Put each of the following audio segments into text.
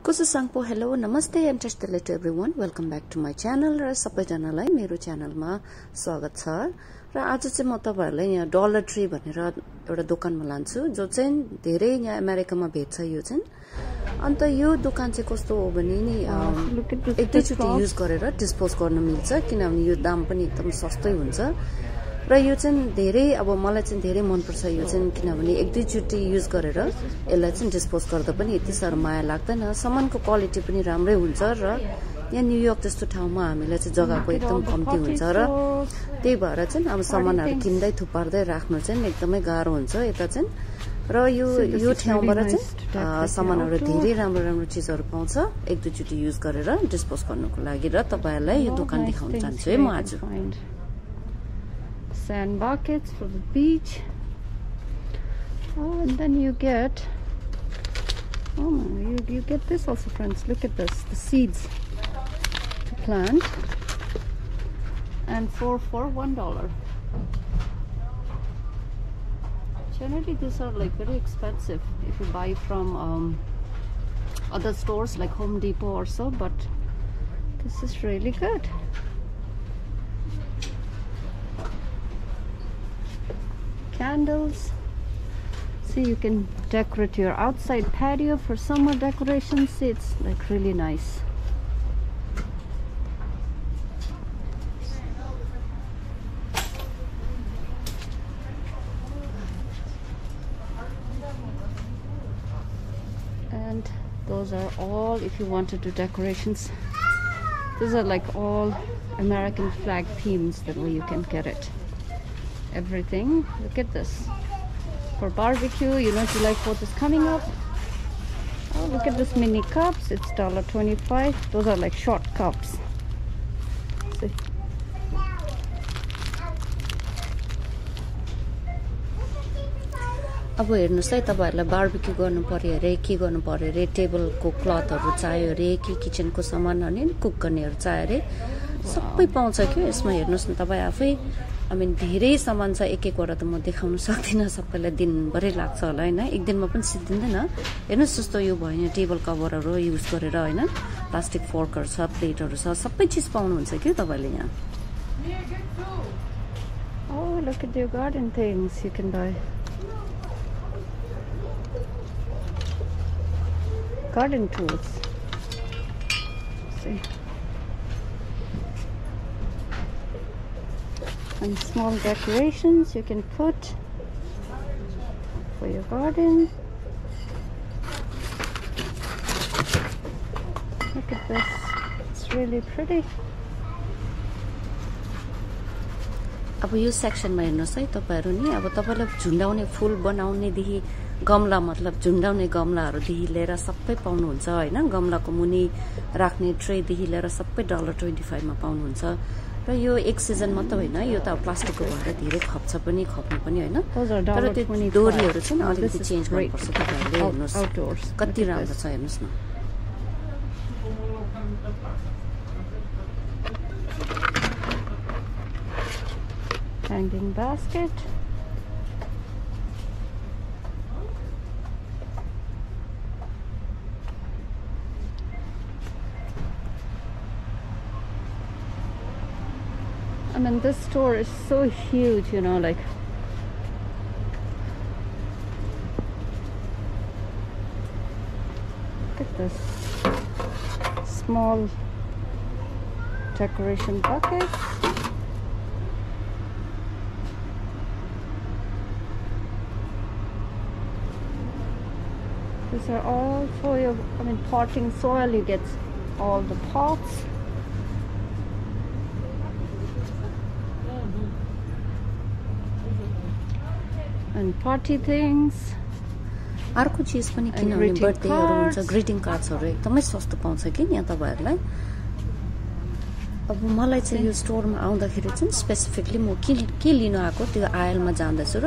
Kusasangpo hello namaste and tashitale to everyone welcome back to my channel ra sabai janalai mero channel ma swagat cha ra आज चाहिँ म तपाईहरुलाई यहाँ dollar tree भनेर एउटा दोकानमा लान्छु जो चाहिँ धेरै यहाँ अमेरिकामा भेट्छ यो चाहिँ अन्त यो दोकान चाहिँ कस्तो हो भने नि एकैचोटी युज गरेर डिस्पोज गर्न मिल्छ किनभने यो दाम पनि एकदम सस्तै हुन्छ र यो चाहिँ धेरै अब मलाई चाहिँ धेरै मन पर्छ यो चाहिँ किनभने एक दुईचोटी युज गरेर यसलाई चाहिँ डिस्पोज गर्दा पनि यति साह्रो माया लाग्दैन सामानको क्वालिटी पनि राम्रै हुन्छ र यहाँ न्युयोर्क जस्तो ठाउँमा हामीलाई चाहिँ जग्गाको एकदम कम्ती हुन्छ र त्यही भएर चाहिँ अब सामानहरु किन्दै थुपार्दै राख्नु चाहिँ एकदमै गाह्रो हुन्छ यता चाहिँ र यो ठाउँबाट चाहिँ सामानहरु धेरै राम्रो राम्रो चीजहरु पाउँछ एक दुईचोटी युज गरेर डिस्पोज गर्नको लागि र तपाईहरुलाई यो दोकान देखाउन चाहन्छु है म आज sand buckets for the beach. Oh, and then you get you get this also, friends. Look at this, the seeds to plant, and for $1. Generally these are like very expensive if you buy from other stores like Home Depot or so, but this is really good. Candles, see, you can decorate your outside patio for summer decorations. See, it's like really nice. And those are all, if you want to do decorations, these are like all American flag themes, the way you can get it. Everything. Look at this. For barbecue, you know, July 4th is coming up. Oh, look at this mini cups. It's $1.25. Those are like short cups. See. अब हेर्नुस् है तपाईहरुलाई barbecue गर्नु पर्यो रे के गर्नु पर्यो रे टेबलको क्लथहरु चाहियो रे के किचनको सामानहरु नि कुक गर्नेहरु चाहियो रे सबै पाउँछ के यसमा हेर्नुस् न तपाई आफै I mean धेरै सामान छ एक एकवटा त म देखाउन सक्दिन सबैलाई दिनभरि लाग्छ होला हैन एक दिनमा पनि सिद्धिदैन हेर्नुस् जस्तो यो भयो टेबल कभरहरु युज गरेर हैन प्लास्टिक फोर्कहरु छ प्लेटहरु छ सबै चीज पाउनुहुन्छ के तपाईले यहाँ Oh, look at your garden things you can buy. Garden tools. See. And small decorations you can put for your garden. Look at this, it's really pretty. अब यो सेक्सनमा हेर्नुस् है तपाईहरु नि अब तपाईलाई झुन्डाउने फूल बनाउने देखि गमला मतलब झुन्डाउने गमलाहरु देखि लिएर सबै पाउनुहुन्छ हैन गमलाको मुनि राख्ने ट्रे देखि लिएर सबै $1.25 मा पाउनुहुन्छ र यो एक सिजन मात्र हैन यो त प्लास्टिकको भएर धेरै खप्छ पनि खप्नु पनि हैन तर त्यो डोरीहरु चाहिँ अलिकति चेन्ज गर्नुपर्छ तपाईहरुले हेर्नुस् कति राम्रो छ हेर्नुस् न Hanging basket. I mean, this store is so huge, you know, like look at this small decoration buckets. These are all for your, I mean, potting soil. You get all the pots. And party things. अर्को चीज पनि किनभने बर्थडेहरु हुन्छ ग्रीटिङ कार्ड्सहरु एकदमै सस्तो पाउँछ के यहाँ तपाईहरुलाई अब मलाई चाहिँ यो स्टोरमा आउँदाखेरि चाहिँ स्पेसिफिकली म के लिन आको त्यो आयलमा जाँदैछु र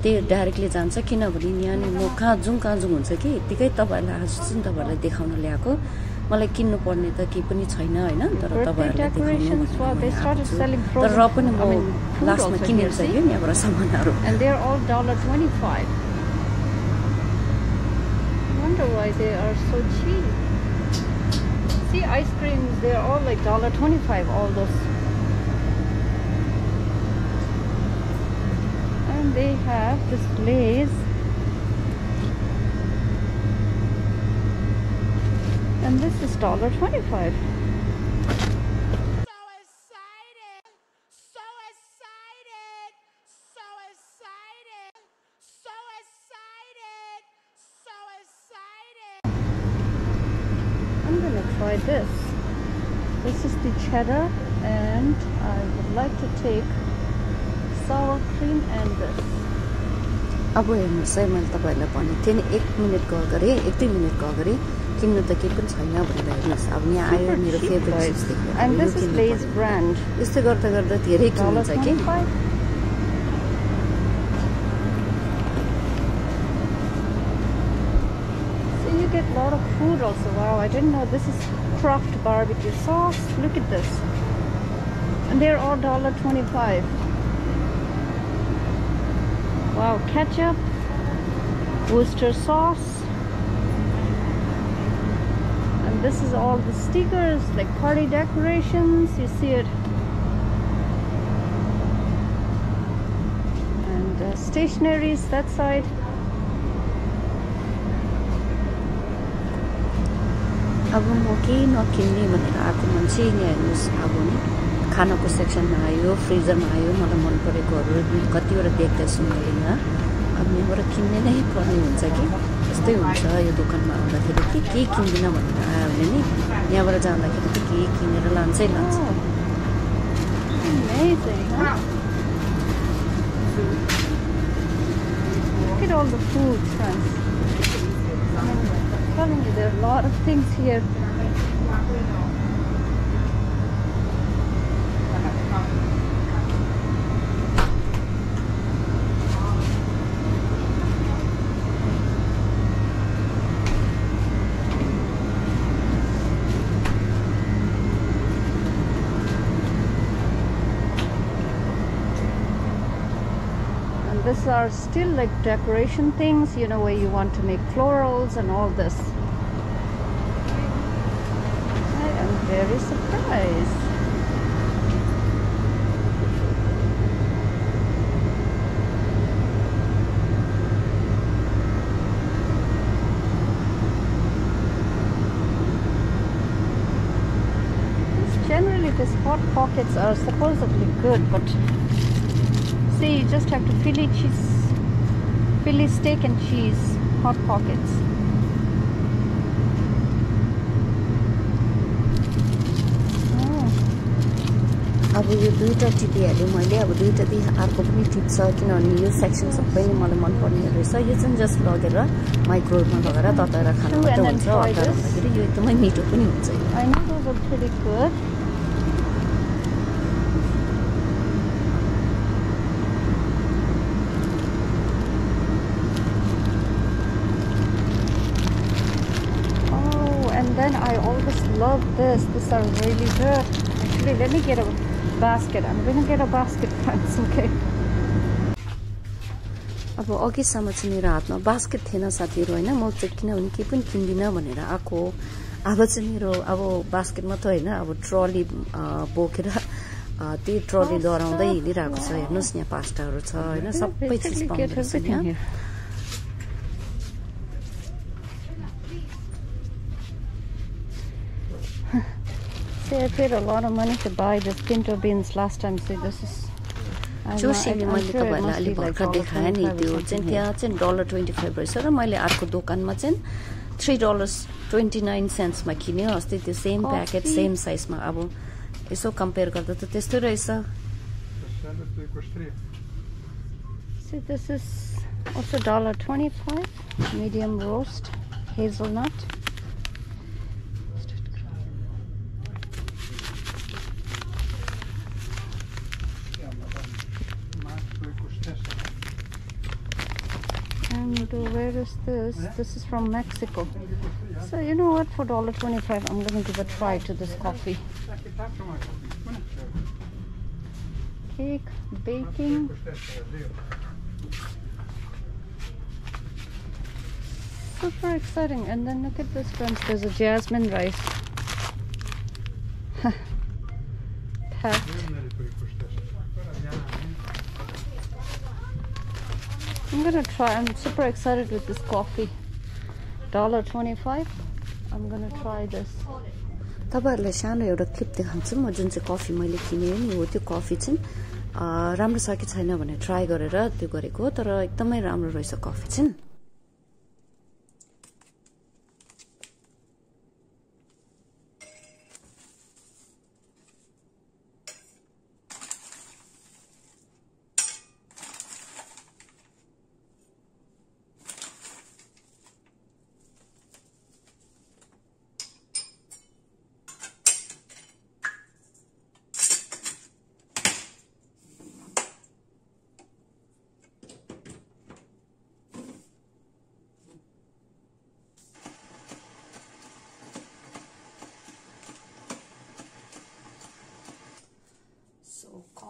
त्यो डाइरेक्टली जान्छ किनभने यहाँ नि म कहाँ जुङ हुन्छ कि यतिकै तपाईहरुलाई आज चाहिँ तपाईहरुलाई देखाउन ल्याएको मलाई किन्नु पर्ने त के पनि छैन हैन तर तपाईहरुलाई देखाउनु तर र पनि म लास्टमा किनेर चाहिँ नि यहाँबाट सामानहरु and they are all $1.25. I wonder why they are so cheap. ice creams, they're all like $1.25, all those. And they have this Lay's. And this is $1.25. I'm gonna try this. This is the cheddar, and I would like to take sour cream and this. अब हेर्नुस् है, मैले तपाईहरुलाई भनेको थिएँ नि 1 मिनेटको अगाडि 1-2 मिनेटको अगाडि किन्नु त केही पनि छैन भनेर हेर्नुस्। अब यहाँ आयो मेरो फेभरेट चिज देख्यो। And this is Lay's brand. यस्तो गर्दा गर्दा धेरै किन्छ के। So you get a lot of food also. Wow, I didn't know this is Kraft barbecue sauce. Look at this. And they're all $1.25. Wow, ketchup, Worcester sauce. And this is all the stickers, like party decorations. You see it. And stationaries that side. अब म केही नकिन्ने भनेर आएको मान्छे यहाँ हेर्नुस्। अब नि खानाको सेक्सनमा आयो, फ्रिजरमा आयो, मलाई मन परेकोहरू कतिवटा देख्दैछु मैले यहाँ। अब यहाँबाट किन्ने नै पर्ने हुन्छ कि यस्तै हुन्छ यो दोकानमा आउँदाखेरि कि केही किन्दिनँ भनेर आयो भने नि यहाँबाट जाँदाखेरि त केही किनेर लान्छै लान्छ। Amazing, huh? Look at all the food, friends. I'm telling you, there are a lot of things here. These are still like decoration things, you know, where you want to make florals and all this. I am very surprised. Generally, these hot pockets are supposedly good, but see, you just have to Philly steak and cheese hot pockets. अब यो दुईटा टिपिहालेँ मैले। अब दुईटा दिए अर्को पनि टिप्छ किनभने यो section सबै नै मलाई मन पर्ने रहेछ। यो चाहिँ जस्ट लगेर माइक्रोवेभमा लगाएर तताएर खानु मात्र हुन्छ। हतार हुँदाखेरि यो एकदमै मिठो पनि हुन्छ। I know those are pretty good. Then I always love this. These are really good. Actually, let me get a basket. I'm going to get a basket, friends. Okay. अब अघिसम्म चाहिँ मेरो हातमा बास्केट थिएन साथीहरु हैन। म चाहिँ किनभने केही पनि किन्दिनँ भनेर आको। अब चाहिँ मेरो अब बास्केट मात्र हैन, अब ट्रली बोकेर त्यही ट्रली दराउँदै हिँडिरहेको छ। हेर्नुस् यहाँ पास्ताहरु छ हैन, सबै चीज पाउँछ यहाँ। See, I paid a lot of money to buy this pinto beans last time. See, this is. जोशीले मैले तपाईहरुलाई अलि भर्खर देखाएँ नि, त्यो चाहिँ त्यहाँ चाहिँ $1.25 रहेछ र मैले अर्को दोकानमा चाहिँ $3.29 मा किन्यो। अस्ति त्यो सेम प्याकेट सेम साइजमा। अब यसो कम्पेयर गर्दा त त्यस्तै रहेछ। See, this is also $1.25, medium roast hazelnut. And where is this? This is from Mexico. So you know what? For $1.25, I'm going to give a try to this coffee. Cake, baking. Super exciting. And then look at this, friends. There's a jasmine rice. I'm gonna try. I'm super excited with this coffee. $1.25. I'm gonna try this. तपाईहरुलाई सानो एउटा clip देखाउँछु म जुन चाहिँ coffee मैले किने नि हो त्यो कफी चाहिँ राम्रो छ कि छैन भने ट्राई गरेर त्यो गरेको तर एकदमै राम्रो रहेछ कफी चाहिँ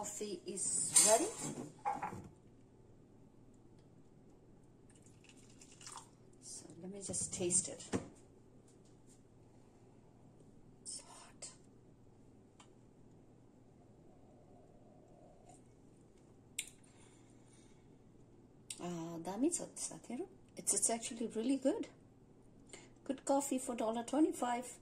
coffee is ready. So let me just taste it. It's hot. Dami sathiharu. It's actually really good. Good coffee for $1.25.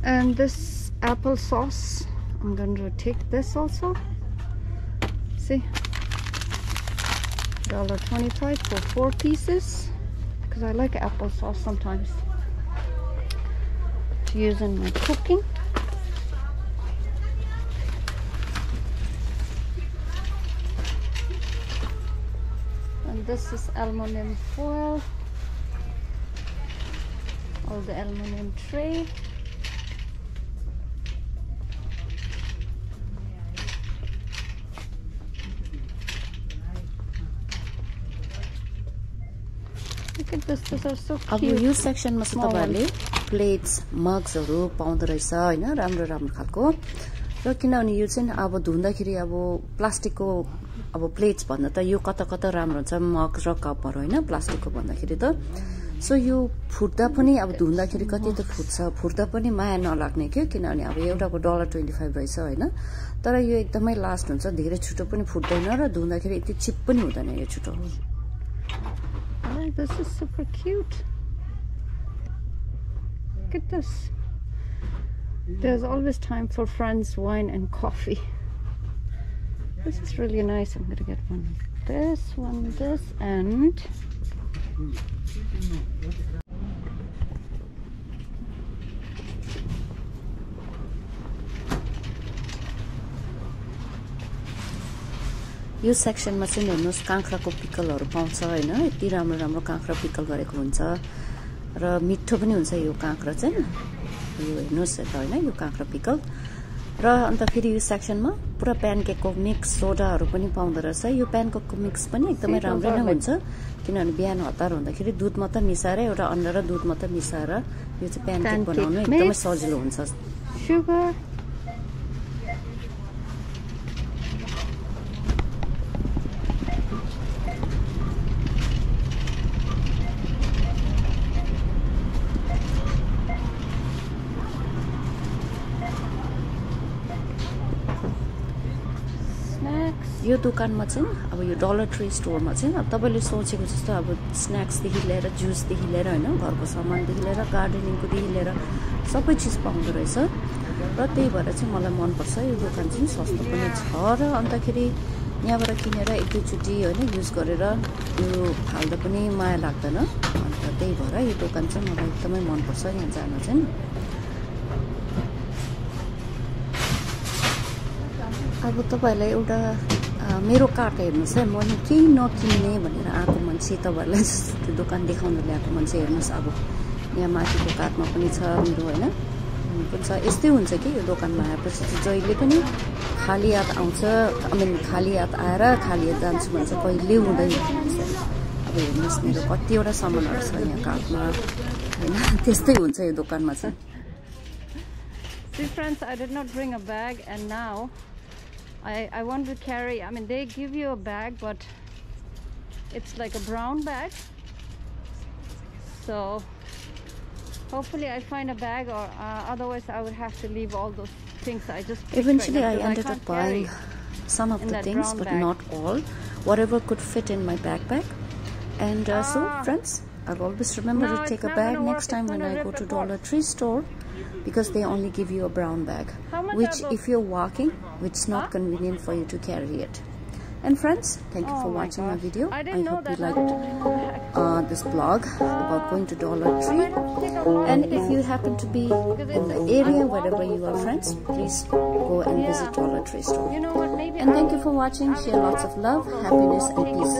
And this apple sauce, I'm going to take this also. See, $1.25 for 4 pieces because I like apple sauce sometimes to use in my cooking. And this is aluminum foil, or the aluminum tray. Look at this, these are so cute. अब यो सेक्सनमा चाहिँ तपाईहरुले plates मग्सहरु पाउँदै रहेछ हैन राम्रो राम्रो खालको र किनभने यो चाहिँ अब धुँदाखेरि अब प्लास्टिकको अब प्लेट्स भन्दा त यो कता कता राम्रो हुन्छ मग र कपहरु हैन प्लास्टिकको भन्दाखेरि त सो यो फुट्दा पनि अब धुँदाखेरि कति त फुट्दा पनि माया नलाग्ने के किनभने अब एउटाको $1.25 रहेछ हैन तर यो एकदमै लास्ट हुन्छ धेरै छिटो पनि फुट्दैन र धुँदाखेरि यति चिप पनि हुँदैन यो छिटो Oh, this is super cute. Look at this. There's always time for friends, wine and coffee. This is really nice. I'm gonna get one this and यो सेक्सनमा चाहिँ हेर्नुस् काँक्राको पिकलहरु पाउँछ हैन यति राम्रो राम्रो काँक्रा पिकल गरेको हुन्छ र मिठो पनि हुन्छ यो काँक्रा चाहिँ यो हेर्नुस् त हैन यो काँक्रा पिकल र अन्त फेरि यो सेक्सनमा पुरा प्यानकेकको मिक्स सोडाहरु पनि पाउँदो रहेछ यो प्यानकेकको मिक्स पनि एकदमै राम्रो नै हुन्छ किनभने बिहान हतार हुँदाखेरि दूध मात्र मिसाएर एउटा अन्डा र दूध मात्र मिसाएर यो चाहिँ प्यानकेक बनाउनु एकदमै सजिलो हुन्छ sugar. यो दोकानमा चाहिँ अब यो डलर ट्री स्टोरमा चाहिँ अब तपाईले सोचेको जस्तो अब स्न्याक्स देखि लिएर जुस देखि लिएर हैन घरको सामानदेखि लिएर गार्डनिङको देखि लिएर सबै चीज पाउँदो रहेछ र त्यही भएर चाहिँ मलाई मन पर्छ यो दोकान चाहिँ सस्तो पनि छ र अन्तखेरि यहाँबाट किनेर एक दुई चोटी हैन युज गरेर यो फाल्दा पनि माया लाग्दैन अन्त त्यही भएर यो दोकान चाहिँ मलाई एकदमै मन पर्छ यहाँ जान चाहिँ अब तपाईहरुलाई एउटा मेरो कार्ट हेर्नुस् है म केही नकिन्ने भनेर आएको मान्छे तपाईहरुलाई त्यो दोकान देखाउन ल्याएको मान्छे हेर्नुस् अब यहाँ माथिको काठमा पनि छ मेरो हैन पनि छ यस्तै हुन्छ कि यो दोकानमा आएपछि जहिले पनि खाली हात आउँछ खाली हात आएर खाली हात जान्छु भन्छ कहिले हुँदैन अब हेर्नुस् मेरो कतिवटा सामानहरु छ यहाँ काठमा हैन त्यस्तै हुन्छ यो दोकानमा चाहिँ See friends, I did not bring a bag and now I want to carry, I mean they give you a bag but it's like a brown bag, so hopefully I find a bag or otherwise I would have to leave all those things I just picked. Eventually right I ended up buying some of the things but not all, whatever could fit in my backpack. And so friends, I'll always remember to take a bag next time when I go to Dollar Tree store, because they only give you a brown bag, which if you're walking, it's not convenient for you to carry it. And friends, thank you for watching my video. I hope you liked this blog about going to Dollar Tree. And if you happen to be in the area wherever you are, friends, please go and visit Dollar Tree store. And thank you for watching. Share lots of love, happiness and peace.